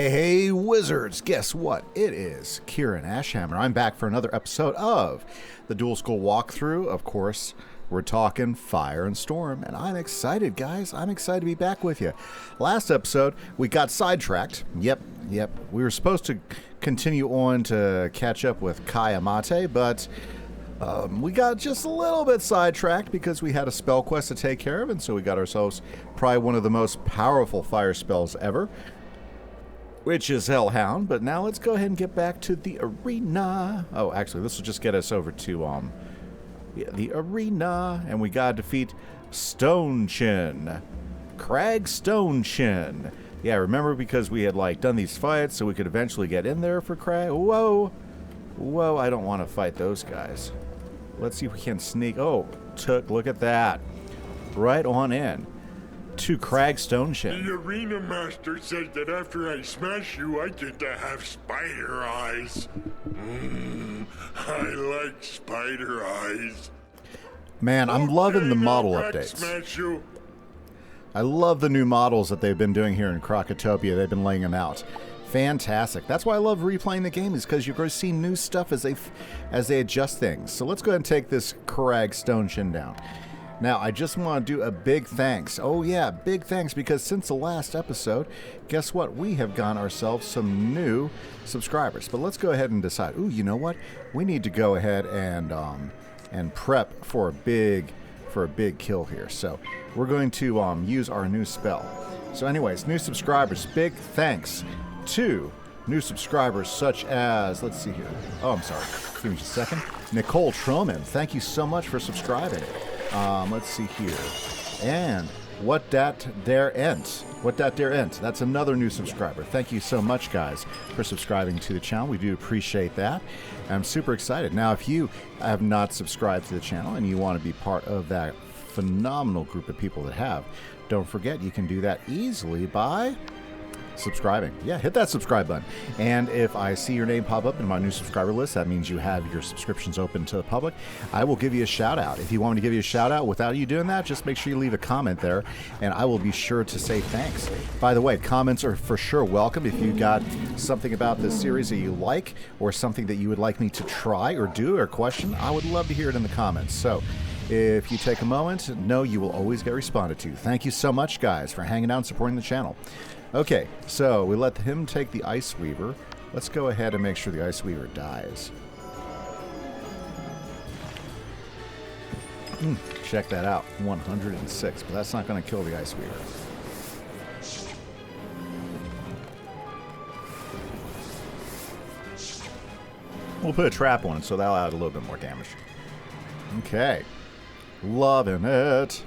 Hey, wizards! Guess what? It is Kieran Ashhammer. I'm back for another episode of the Dual School Walkthrough. Of course, we're talking Fire and Storm, and I'm excited, guys. I'm excited to be back with you. Last episode, we got sidetracked. Yep. We were supposed to continue on to catch up with Kayamate, but we got just a little bit sidetracked because we had a spell quest to take care of, and so we got ourselves probably one of the most powerful fire spells ever, which is Hellhound. But now let's go ahead and get back to the arena. Oh, actually, this will just get us over to the arena, and we gotta defeat Stone Chin, Crag Stone Chin. Yeah, remember, because we had done these fights so we could eventually get in there for Crag. Whoa, I don't want to fight those guys. Let's see if we can sneak. Oh, look at that, right on in to Crag Stonechin. The arena master said that after I smash you, I get to have spider eyes. I like spider eyes. Man, I'm loving the model updates. Smash you. I love the new models that they've been doing here in Crocotopia. They've been laying them out. Fantastic. That's why I love replaying the game, is because you're going to see new stuff as they adjust things. So let's go ahead and take this Crag Stonechin down. Now, I just want to do a big thanks. Oh yeah, big thanks, because since the last episode, guess what? We have gotten ourselves some new subscribers. But let's go ahead and decide. Ooh, you know what? We need to go ahead and prep for a big kill here. So we're going to use our new spell. So anyways, new subscribers, big thanks to new subscribers such as, let's see here. Oh, I'm sorry. Give me just a second. Nicole Troman, thank you so much for subscribing. Let's see here. And What Dat Der Ent. That's another new subscriber. Thank you so much, guys, for subscribing to the channel. We do appreciate that. I'm super excited. Now, if you have not subscribed to the channel and you want to be part of that phenomenal group of people that have, don't forget you can do that easily by subscribing. Yeah, hit that subscribe button. And if I see your name pop up in my new subscriber list, that means you have your subscriptions open to the public. I will give you a shout out. If you want me to give you a shout out without you doing that, just make sure you leave a comment there, and I will be sure to say thanks. By the way, comments are for sure welcome. If you got something about this series that you like, or something that you would like me to try or do or question, I would love to hear it in the comments. So if you take a moment, know you will always get responded to. Thank you so much, guys, for hanging out and supporting the channel. Okay, so we let him take the Ice Weaver. Let's go ahead and make sure the Ice Weaver dies. Check that out, 106, but that's not going to kill the Ice Weaver. We'll put a trap on it, so that'll add a little bit more damage. Okay. Loving it.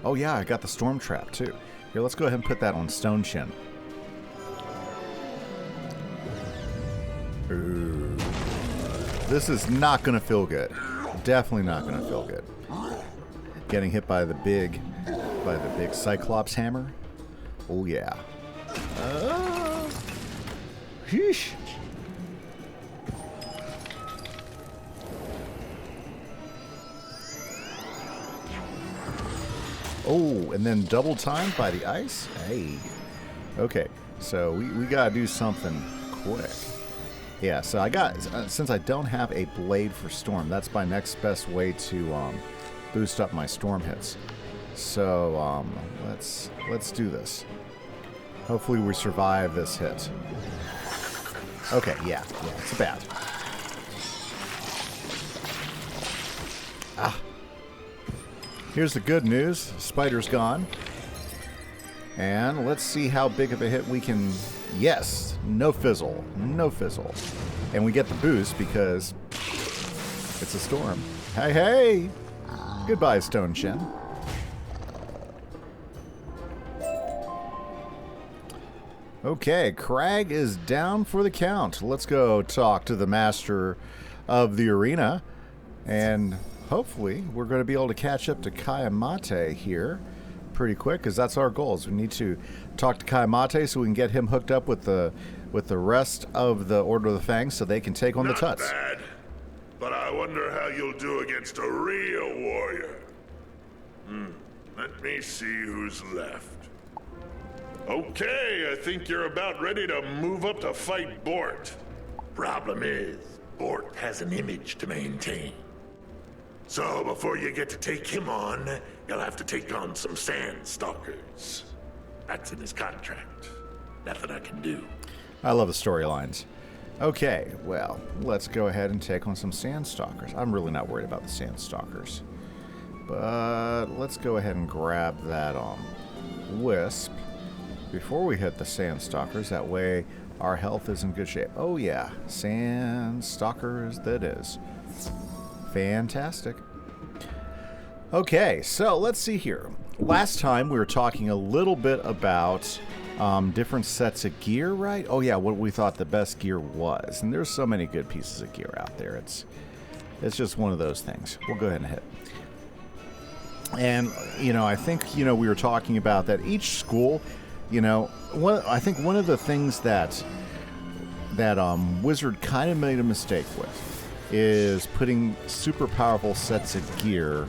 Oh yeah, I got the Storm Trap too. Here, let's go ahead and put that on Stone Chin. Ooh. This is not going to feel good. Definitely not going to feel good. Getting hit by the big Cyclops hammer. Oh yeah. Sheesh. Oh, and then double timed by the ice? Hey. Okay, so we gotta do something quick. Yeah, so I got, since I don't have a blade for storm, that's my next best way to boost up my storm hits. So let's do this. Hopefully we survive this hit. Okay, yeah, it's bad. Here's the good news. Spider's gone. And let's see how big of a hit we can... Yes! No fizzle. And we get the boost because it's a storm. Hey! Goodbye, Stone Chin. Okay, Crag is down for the count. Let's go talk to the master of the arena. And hopefully we're going to be able to catch up to Kayamate here pretty quick, because that's our goals. We need to talk to Kayamate so we can get him hooked up with the rest of the Order of the Fangs so they can take on the Tuts. Not bad, but I wonder how you'll do against a real warrior. Let me see who's left. Okay, I think you're about ready to move up to fight Bort. Problem is, Bort has an image to maintain. So before you get to take him on, you'll have to take on some sand stalkers. That's in his contract. Nothing I can do. I love the storylines. Okay, well, let's go ahead and take on some sand stalkers. I'm really not worried about the sand stalkers. But let's go ahead and grab that wisp before we hit the sand stalkers. That way our health is in good shape. Oh yeah, sand stalkers that is. Fantastic. Okay, so let's see here. Last time we were talking a little bit about different sets of gear, right? Oh yeah, what we thought the best gear was. And there's so many good pieces of gear out there. It's just one of those things. We'll go ahead and hit. And, I think, we were talking about that each school, I think one of the things that Wizard kind of made a mistake with is putting super powerful sets of gear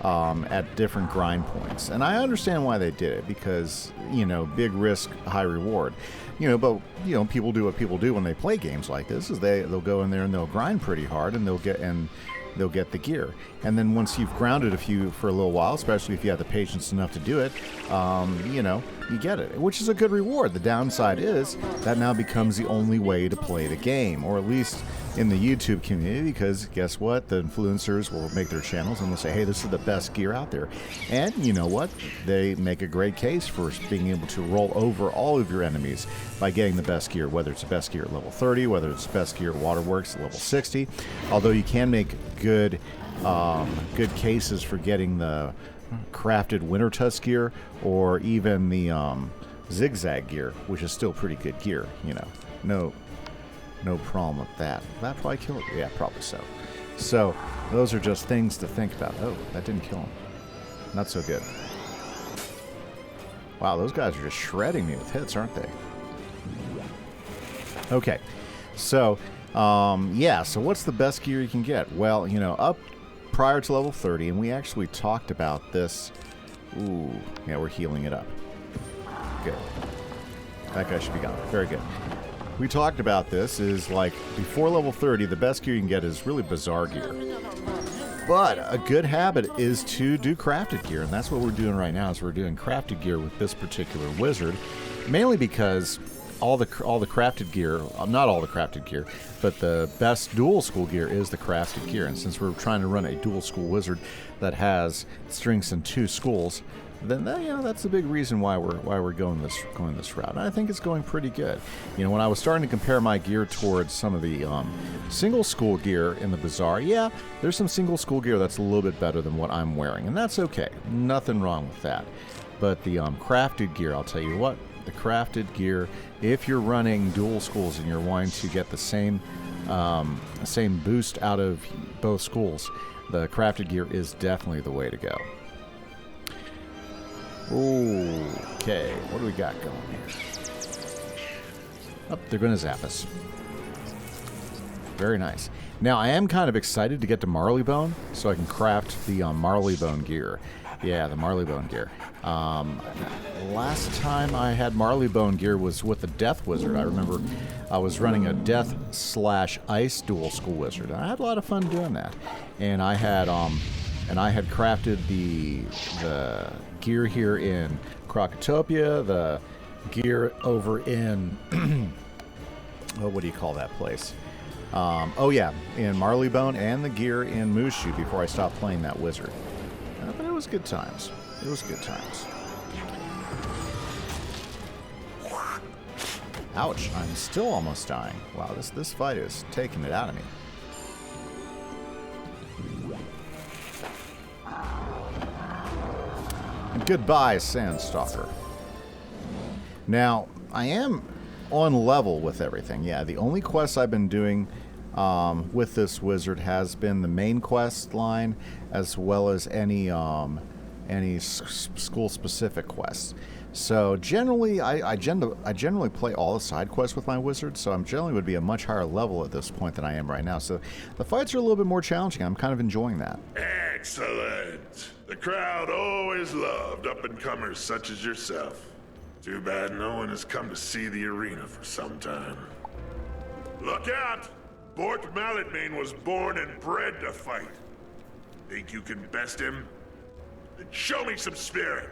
at different grind points. And I understand why they did it, because, big risk, high reward. But people do what people do when they play games like this, is they'll go in there and they'll grind pretty hard, and they'll get the gear. And then once you've grounded for a little while, especially if you have the patience enough to do it, you get it, which is a good reward. The downside is that now becomes the only way to play the game, or at least in the YouTube community, because guess what? The influencers will make their channels and they'll say, hey, this is the best gear out there. And you know what? They make a great case for being able to roll over all of your enemies by getting the best gear, whether it's the best gear at level 30, whether it's the best gear at Waterworks at level 60. Although you can make good cases for getting the crafted winter tusk gear, or even the zigzag gear, which is still pretty good gear. No problem with that. That probably kill it? Yeah, probably so. So, those are just things to think about. Oh, that didn't kill him. Not so good. Wow, those guys are just shredding me with hits, aren't they? Okay. So, so what's the best gear you can get? Well, up prior to level 30, and we actually talked about this. Ooh, yeah, we're healing it up. Good. That guy should be gone. Very good. We talked about this, is like before level 30, the best gear you can get is really bazaar gear. But a good habit is to do crafted gear, and that's what we're doing right now, is we're doing crafted gear with this particular wizard, mainly because all the crafted gear, not all the crafted gear, but the best dual school gear is the crafted gear. And since we're trying to run a dual school wizard that has strengths in 2 schools, then that's the big reason why we're going this route. And I think it's going pretty good. When I was starting to compare my gear towards some of the single school gear in the bazaar, yeah, there's some single school gear that's a little bit better than what I'm wearing, and that's okay. Nothing wrong with that. But the crafted gear, I'll tell you what, the crafted gear, if you're running dual schools and you're wanting to get the same boost out of both schools, the crafted gear is definitely the way to go. Okay, what do we got going here? Oh, they're going to zap us. Very nice. Now, I am kind of excited to get to Marleybone so I can craft the Marleybone gear. Yeah, the Marleybone gear. Last time I had Marleybone gear was with the Death Wizard. I remember I was running a Death/Ice dual school wizard. I had a lot of fun doing that. And I had crafted the gear here in Crocotopia, the gear over in what do you call that place? In Marleybone, and the gear in Mushu before I stopped playing that wizard. But it was good times. It was good times. Ouch, I'm still almost dying. Wow, this fight is taking it out of me. And goodbye, Sandstalker. Now, I am on level with everything. Yeah, the only quests I've been doing with this wizard has been the main quest line, as well as any school-specific quests. So generally, I generally play all the side quests with my wizard, so I'm generally would be a much higher level at this point than I am right now. So the fights are a little bit more challenging. I'm kind of enjoying that. Excellent. The crowd always loved up-and-comers such as yourself. Too bad no one has come to see the arena for some time. Look out! Bort Malletmane was born and bred to fight. Think you can best him? Then show me some spirit.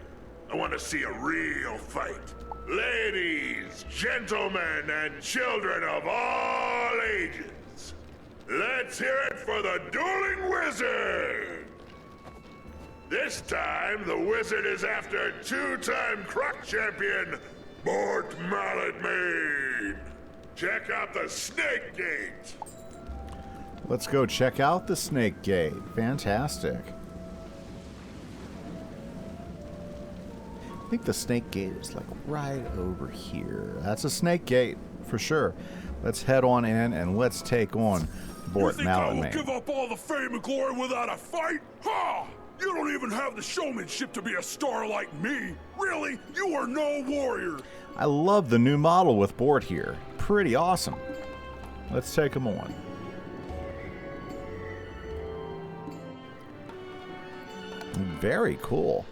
I want to see a real fight. Ladies, gentlemen, and children of all ages, let's hear it for the Dueling Wizard! This time, the wizard is after two-time Croc champion, Bort Malletmane. Check out the Snake Gate. Let's go check out the Snake Gate. Fantastic. I think the Snake Gate is like right over here. That's a Snake Gate for sure. Let's head on in and let's take on Bort Malletmane. You think I will give up all the fame and glory without a fight? Ha! You don't even have the showmanship to be a star like me. Really? You are no warrior. I love the new model with Bort here. Pretty awesome. Let's take him on. Very cool.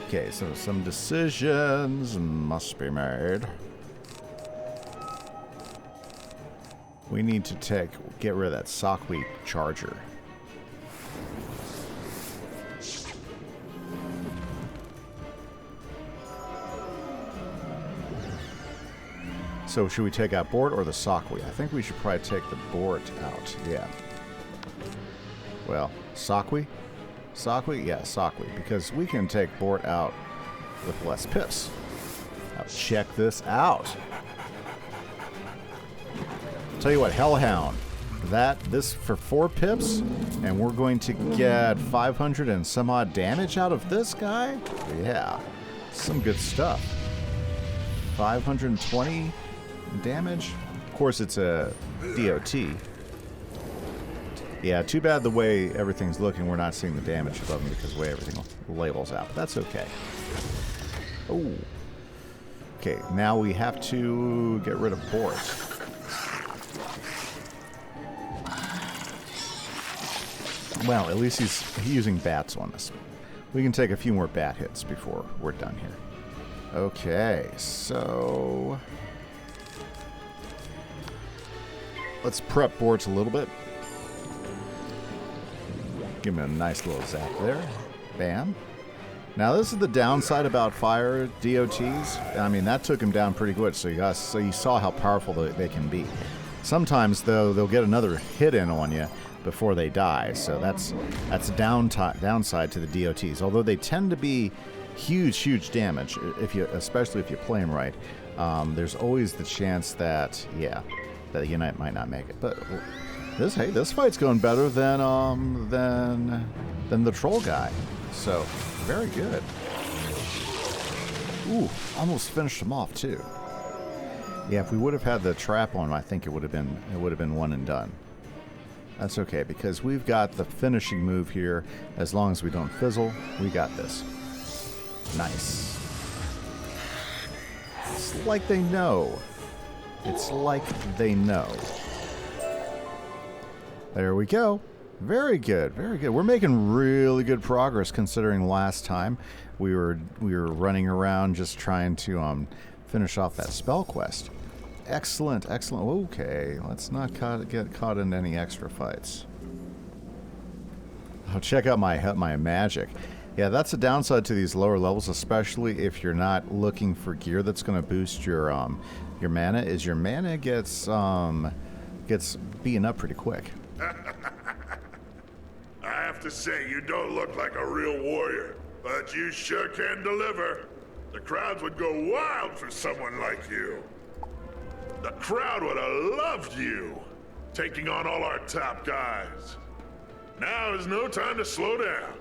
Okay, so some decisions must be made. We need to get rid of that sockweed charger. So should we take out Bort or the sockweed? I think we should probably take the Bort out. Yeah. Well, sockweed? Sockweed? Yeah, sockweed. Because we can take Bort out with less pips. Now check this out. Tell you what, Hellhound. This for 4 pips, and we're going to get 500 and some odd damage out of this guy? Yeah. Some good stuff. 520 damage. Of course, it's a DOT. Yeah, too bad the way everything's looking, we're not seeing the damage above them because the way everything labels out. But that's okay. Oh. Okay, now we have to get rid of Bort. Well, at least he's using bats on us. We can take a few more bat hits before we're done here. Okay, so let's prep Bort a little bit. Give him a nice little zap there. Bam. Now this is the downside about fire DOTs. I mean, that took him down pretty good, so you saw how powerful they can be. Sometimes, though, they'll get another hit in on you before they die, so that's a downside to the DOTs. Although they tend to be huge damage, especially if you play them right. There's always the chance that you might not make it. But this fight's going better than the troll guy. So very good. Ooh, almost finished him off too. Yeah, if we would have had the trap on him, I think it would have been one and done. That's okay because we've got the finishing move here. As long as we don't fizzle, we got this. Nice. It's like they know. It's like they know. There we go. Very good, very good. We're making really good progress considering last time we were running around just trying to finish off that spell quest. Excellent, excellent. Okay, let's not get caught in any extra fights. I'll check out my magic. Yeah, that's a downside to these lower levels, especially if you're not looking for gear that's going to boost your mana. Is your mana gets beaten up pretty quick. I have to say, you don't look like a real warrior, but you sure can deliver. The crowds would go wild for someone like you. The crowd would have loved you, taking on all our top guys. Now is no time to slow down.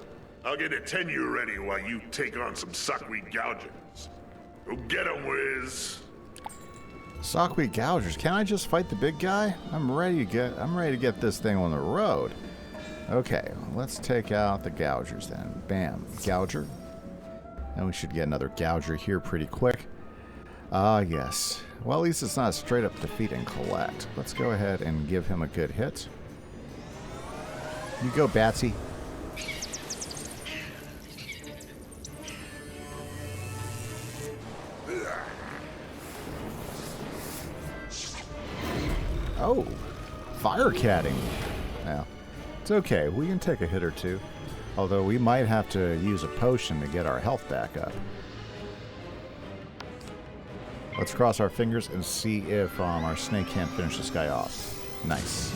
I'll get a tenure ready while you take on some sockweed gougers. Go get 'em, Wiz. Sockweed gougers. Can I just fight the big guy? I'm ready to get this thing on the road. Okay, let's take out the gougers then. Bam, gouger. And we should get another gouger here pretty quick. Yes. Well, at least it's not straight up defeat and collect. Let's go ahead and give him a good hit. You go, Batsy. Oh, fire catting. Now, it's okay. We can take a hit or two. Although we might have to use a potion to get our health back up. Let's cross our fingers and see if our snake can't finish this guy off. Nice.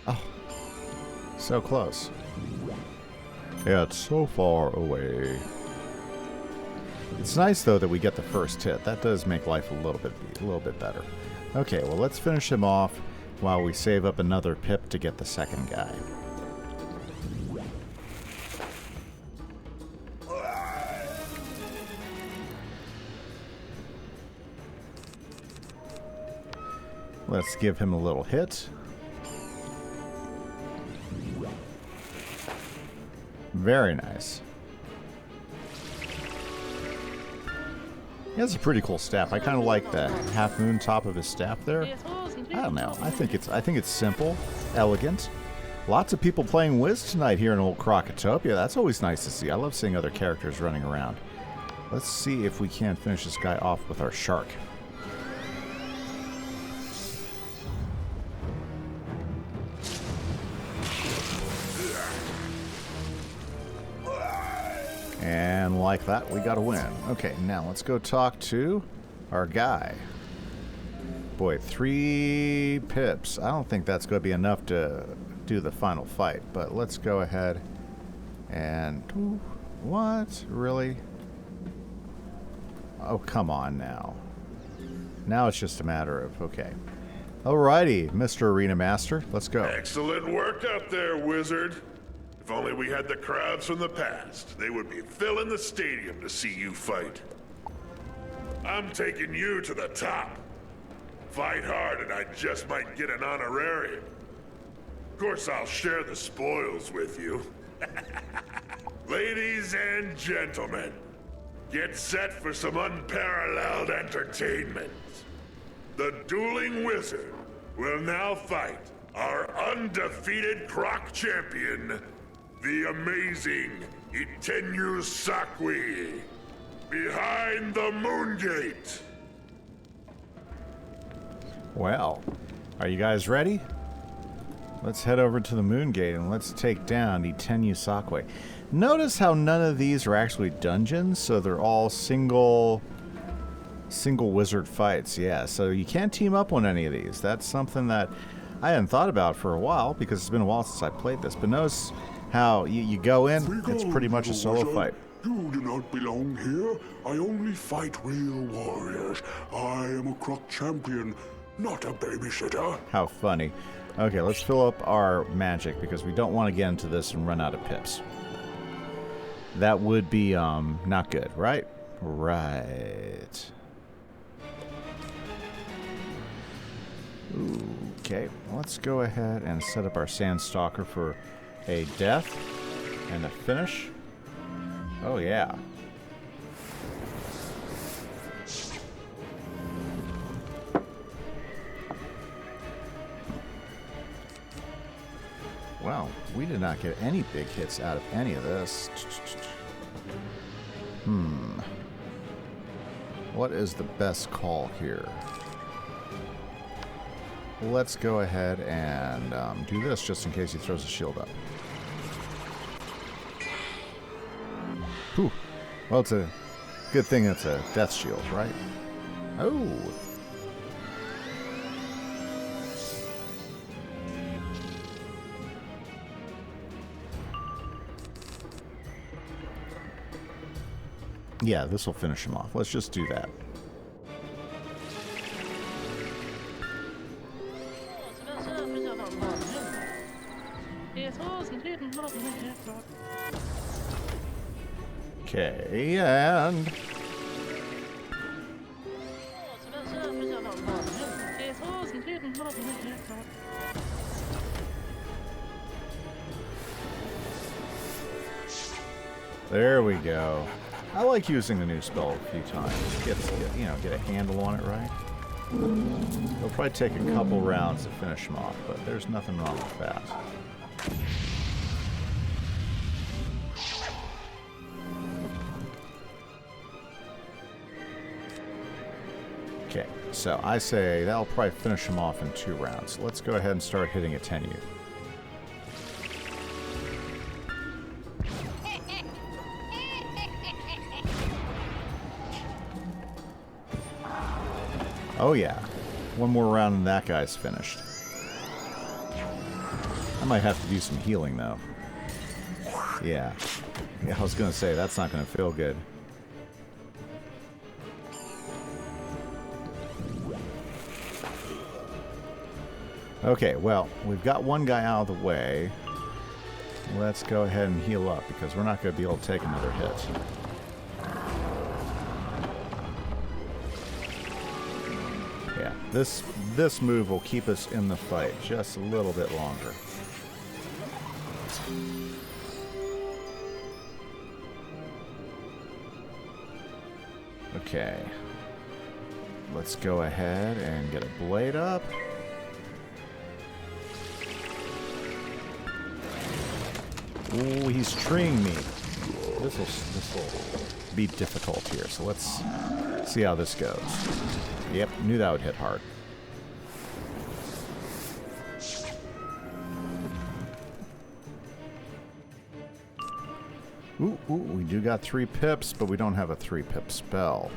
Oh, so close. Yeah, it's so far away. It's nice though that we get the first hit. That does make life a little bit better. Okay, well let's finish him off while we save up another pip to get the second guy. Let's give him a little hit. Very nice. He has a pretty cool staff. I kind of like the half moon top of his staff there. I don't know. I think it's simple, elegant. Lots of people playing Wiz tonight here in old Crocotopia. That's always nice to see. I love seeing other characters running around. Let's see if we can finish this guy off with our shark. And like that, we got a win. Okay, now let's go talk to our guy. Boy, 3 pips. I don't think that's going to be enough to do the final fight, but let's go ahead and... What? Really? Oh, come on now. Now it's just a matter of... Okay. Alrighty, Mr. Arena Master. Let's go. Excellent work out there, Wizard. If only we had the crowds from the past, they would be filling the stadium to see you fight. I'm taking you to the top. Fight hard and I just might get an honorarium. Of course, I'll share the spoils with you. Ladies and gentlemen, get set for some unparalleled entertainment. The dueling wizard will now fight our undefeated Croc champion, the amazing Ep16 behind the moon gate. Well, are you guys ready? Let's head over to the moon gate and let's take down Ep16. Notice how none of these are actually dungeons, so they're all single wizard fights. Yeah, so you can't team up on any of these. That's something that I hadn't thought about for a while because it's been a while since I played this. But notice how you go in, it's pretty much a solo fight. You do not belong here. I only fight real warriors. I am a Croc champion, not a babysitter. How funny. Okay, let's fill up our magic because we don't want to get into this and run out of pips. That would be not good, right? Right. Okay, let's go ahead and set up our Sandstalker for a death and a finish. Oh yeah. Wow, we did not get any big hits out of any of this. What is the best call here? Let's go ahead and do this just in case he throws a shield up. Whew. Well, it's a good thing it's a death shield, right? Oh. Yeah, this will finish him off. Let's just do that. Okay, and... There we go. I like using the new spell a few times. Get a handle on it, right? It'll probably take a couple rounds to finish him off, but there's nothing wrong with that. So I say that'll probably finish him off in 2 rounds. Let's go ahead and start hitting a Tenyu. Oh yeah, 1 more round and that guy's finished. I might have to do some healing though. Yeah, I was gonna say that's not gonna feel good. Okay, well, we've got 1 guy out of the way. Let's go ahead and heal up because we're not going to be able to take another hit. Yeah, this move will keep us in the fight just a little bit longer. Okay. Let's go ahead and get a blade up. Ooh, he's treeing me. This will be difficult here, so let's see how this goes. Yep, knew that would hit hard. Ooh, we do got 3 pips, but we don't have a 3-pip spell.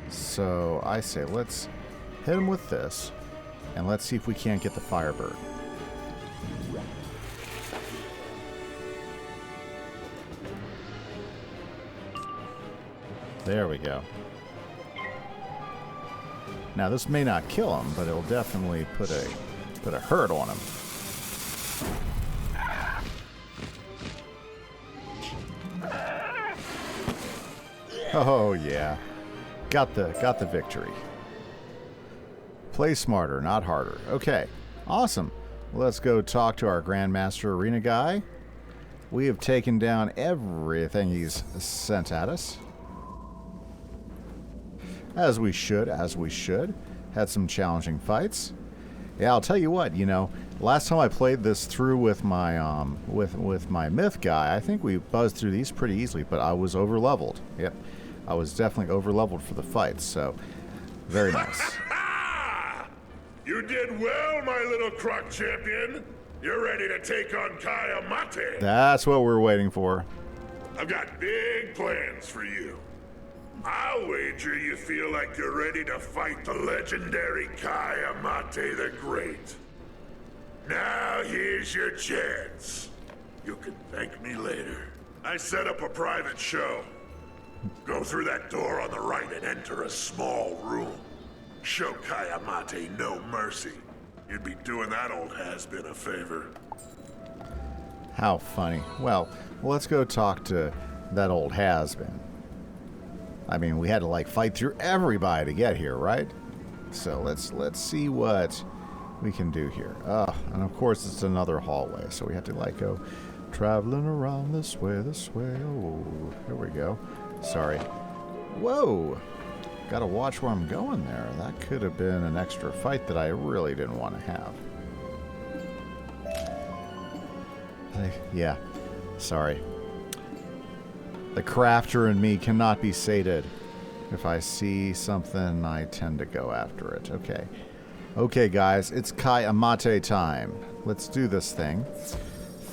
So I say let's hit him with this, and let's see if we can't get the Firebird. There we go. Now this may not kill him, but it'll definitely put a hurt on him. Oh yeah, got the victory. Play smarter, not harder. Okay, awesome. Let's go talk to our Grandmaster Arena guy. We have taken down everything he's sent at us. As we should. Had some challenging fights. Yeah, I'll tell you what, you know, last time I played this through with my with my myth guy, I think we buzzed through these pretty easily, but I was over-leveled. Yep. I was definitely over-leveled for the fights, so very nice. You did well, my little Croc champion. You're ready to take on Kayamate. That's what we're waiting for. I've got big plans for you. I'll wager you feel like you're ready to fight the legendary Kayamate the Great. Now here's your chance. You can thank me later. I set up a private show. Go through that door on the right and enter a small room. Show Kayamate no mercy. You'd be doing that old has-been a favor. How funny. Well, let's go talk to that old has-been. I mean, we had to like fight through everybody to get here, right? So let's see what we can do here. And of course it's another hallway, so we have to like go traveling around this way. Oh, here we go. Sorry. Whoa! Gotta watch where I'm going there. That could have been an extra fight that I really didn't want to have. Yeah. Sorry. The crafter in me cannot be sated. If I see something, I tend to go after it. Okay. Okay, guys, it's Kayamate time. Let's do this thing.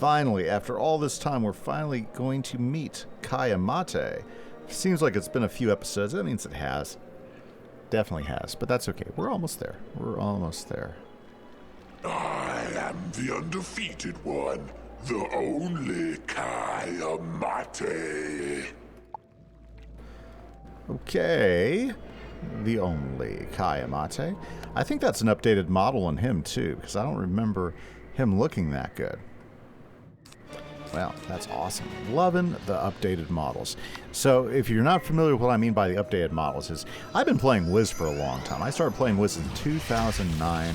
Finally, after all this time, we're finally going to meet Kayamate. Seems like it's been a few episodes. That means it has. Definitely has, but that's okay. We're almost there. We're almost there. I am the undefeated one. The only Kayamate. Okay. The only Kayamate. I think that's an updated model on him, too, because I don't remember him looking that good. Well, that's awesome. Loving the updated models. So, if you're not familiar with what I mean by the updated models, is I've been playing Wiz for a long time. I started playing Wiz in 2009.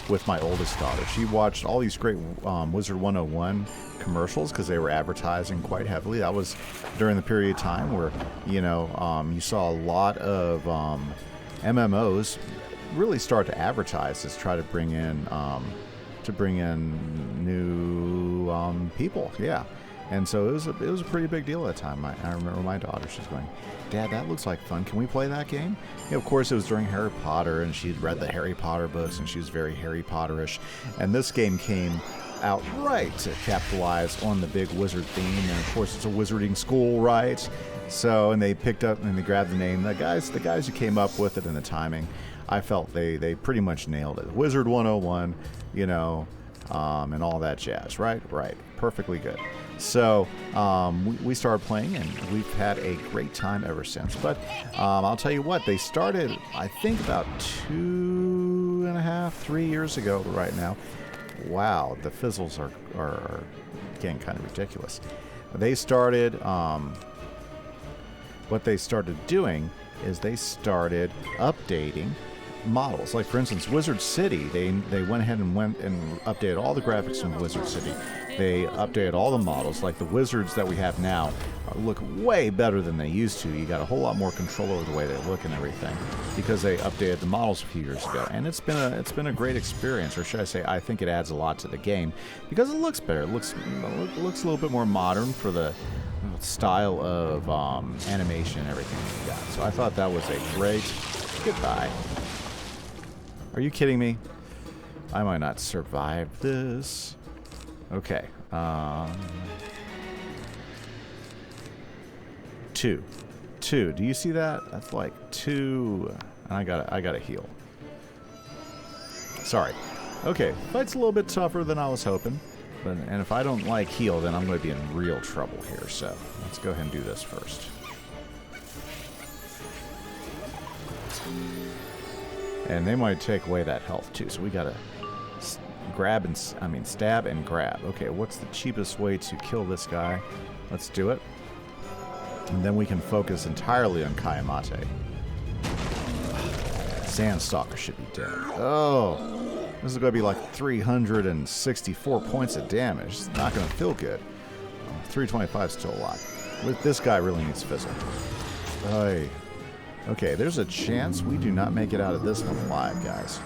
With my oldest daughter. She watched all these great Wizard101 commercials because they were advertising quite heavily. That was during the period of time where, you know, you saw a lot of MMOs really start to advertise to try to bring in new people. Yeah. And so it was a pretty big deal at the time. I remember my daughter, she's going, Dad, that looks like fun. Can we play that game? Yeah, of course, it was during Harry Potter, and she'd read the Harry Potter books, and she was very Harry Potterish. And this game came out right to capitalize on the big wizard theme. And of course, it's a wizarding school, right? So, and they picked up and they grabbed the name. The guys who came up with it and the timing, I felt they pretty much nailed it. Wizard101, you know, and all that jazz, right? Right. Perfectly good. So we started playing, and we've had a great time ever since. But I'll tell you what, they started, I think, about 2.5, 3 years ago right now. Wow, the fizzles are getting kind of ridiculous. They started, what they started doing is they started updating models. Like, for instance, Wizard City, they went ahead and updated all the graphics in Wizard City. They updated all the models. Like the wizards that we have now look way better than they used to. You got a whole lot more control over the way they look and everything because they updated the models a few years ago. And it's been a great experience, or should I say, I think it adds a lot to the game because it looks better. It looks a little bit more modern for the style of animation and everything we got. So I thought that was a great goodbye. Are you kidding me? I might not survive this. Okay. 2. Do you see that? That's like 2. And I gotta heal. Sorry. Okay. Fight's a little bit tougher than I was hoping. And if I don't like heal, then I'm going to be in real trouble here. So let's go ahead and do this first. And they might take away that health too. So we gotta stab and grab. Okay, what's the cheapest way to kill this guy? Let's do it. And then we can focus entirely on Kayamate. Sandstalker should be dead. Oh, this is going to be like 364 points of damage. It's not going to feel good. 325 is still a lot. This guy really needs fizzle. Okay, there's a chance we do not make it out of this one alive, guys.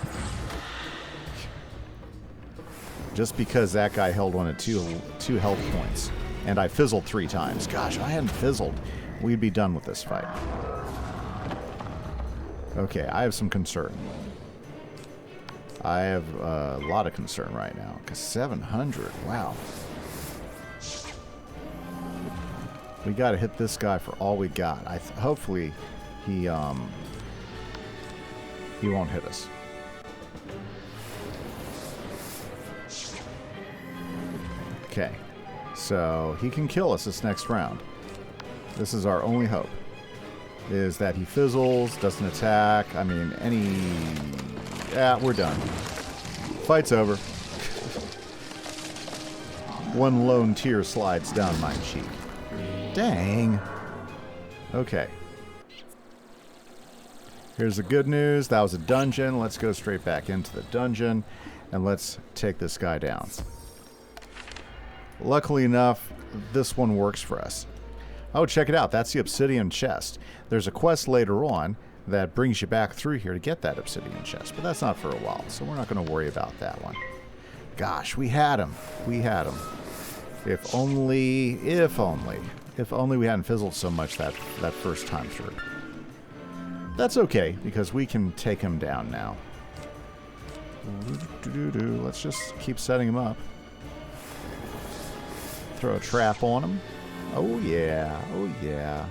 Just because that guy held on to two health points. And I fizzled 3 times. Gosh, if I hadn't fizzled, we'd be done with this fight. Okay, I have some concern. I have a lot of concern right now. Because 700, wow. We got to hit this guy for all we got. Hopefully, he won't hit us. Okay, so he can kill us this next round. This is our only hope, is that he fizzles, doesn't attack. I mean, yeah, we're done. Fight's over. One lone tear slides down my cheek. Dang. Okay. Here's the good news. That was a dungeon. Let's go straight back into the dungeon, and let's take this guy down. Luckily enough, this one works for us. Oh, check it out. That's the obsidian chest. There's a quest later on that brings you back through here to get that obsidian chest, but that's not for a while, so we're not going to worry about that one. Gosh, we had him. We had him. If only we hadn't fizzled so much that first time through. That's okay, because we can take him down now. Let's just keep setting him up. Throw a trap on him. Oh yeah, oh yeah.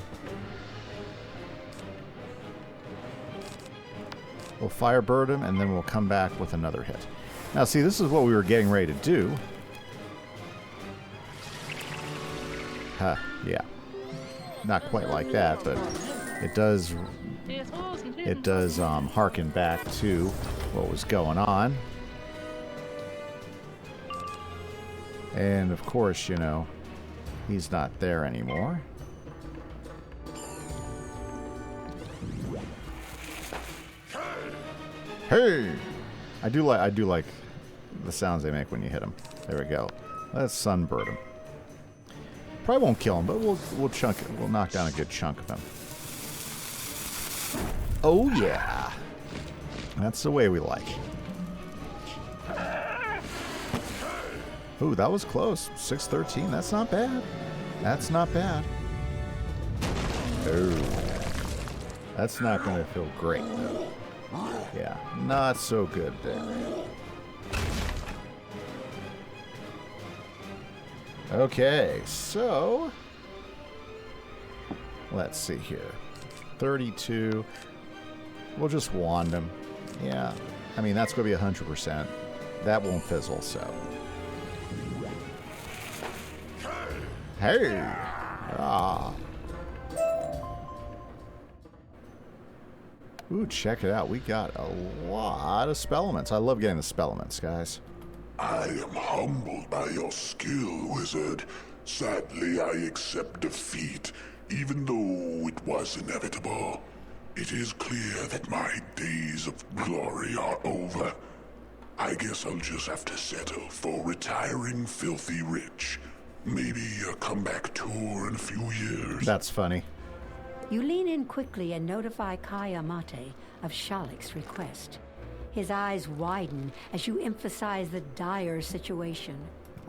We'll firebird him, and then we'll come back with another hit. Now see, this is what we were getting ready to do. Yeah. Not quite like that, but it does harken back to what was going on. And of course, you know, he's not there anymore. Hey! I do like the sounds they make when you hit him. There we go. Let's sunbird him. Probably won't kill him, but we'll knock down a good chunk of him. Oh yeah. That's the way we like it. Ooh, that was close. 613. That's not bad. That's not bad. Oh. That's not going to feel great, though. Yeah, not so good there. Okay, so let's see here. 32. We'll just wand him. Yeah, I mean, that's going to be 100%. That won't fizzle, so. Hey! Ah. Ooh, check it out. We got a lot of spellements. I love getting the spellements, guys. I am humbled by your skill, wizard. Sadly, I accept defeat, even though it was inevitable. It is clear that my days of glory are over. I guess I'll just have to settle for retiring filthy rich. Maybe a comeback tour in a few years. That's funny. You lean in quickly and notify Kayamate of Shalek's request. His eyes widen as you emphasize the dire situation.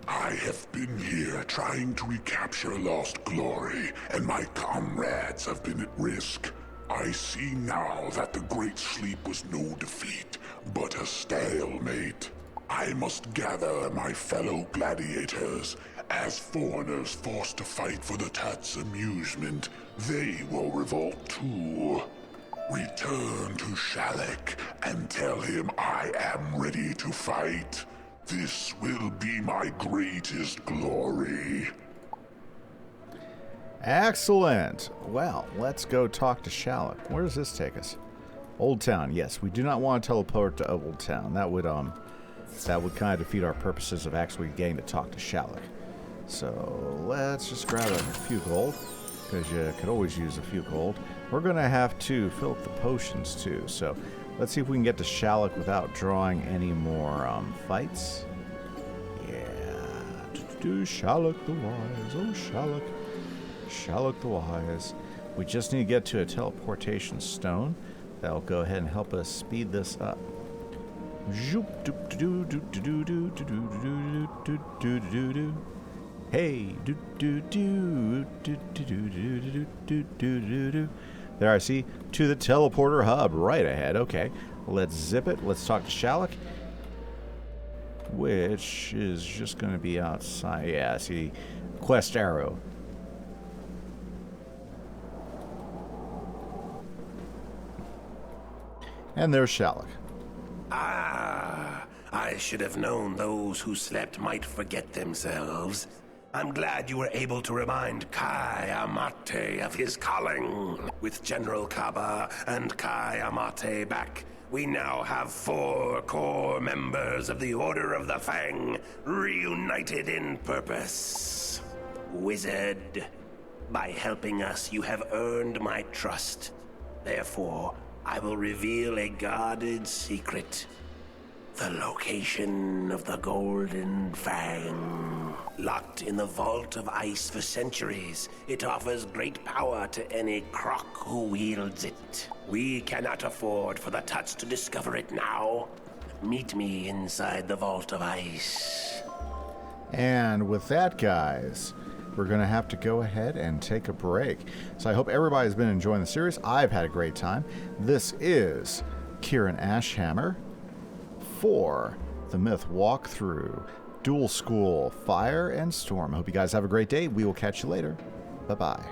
I have been here trying to recapture lost glory, and my comrades have been at risk. I see now that the Great Sleep was no defeat, but a stalemate. I must gather my fellow gladiators. As foreigners forced to fight for the Tut's amusement, they will revolt too. Return to Shalek and tell him I am ready to fight. This will be my greatest glory. Excellent. Well, let's go talk to Shalek. Where does this take us? Old Town. Yes, we do not want to teleport to Old Town. That would kind of defeat our purposes of actually getting to talk to Shalek. So let's just grab a few gold, because you could always use a few gold. We're going to have to fill up the potions too. So let's see if we can get to Shalek without drawing any more fights. Yeah. Shalek the Wise. Oh, Shalek. Shalek the Wise. We just need to get to a teleportation stone. That'll go ahead and help us speed this up. Hey, there I see, to the teleporter hub right ahead. Okay, let's zip it. Let's talk to Shalek, which is just going to be outside. Yeah, I see, quest arrow. And there's Shalek. Ah, I should have known those who slept might forget themselves. I'm glad you were able to remind Kayamate of his calling. With General Kaba and Kayamate back, we now have 4 core members of the Order of the Fang, reunited in purpose. Wizard, by helping us, you have earned my trust. Therefore, I will reveal a guarded secret. The location of the Golden Fang. Locked in the vault of ice for centuries, it offers great power to any Croc who wields it. We cannot afford for the Tuts to discover it now. Meet me inside the vault of ice. And with that, guys, we're going to have to go ahead and take a break. So I hope everybody's been enjoying the series. I've had a great time. This is Kieran Ashhammer for the Myth Walkthrough, Dual School, Fire and Storm. I hope you guys have a great day. We will catch you later. Bye-bye.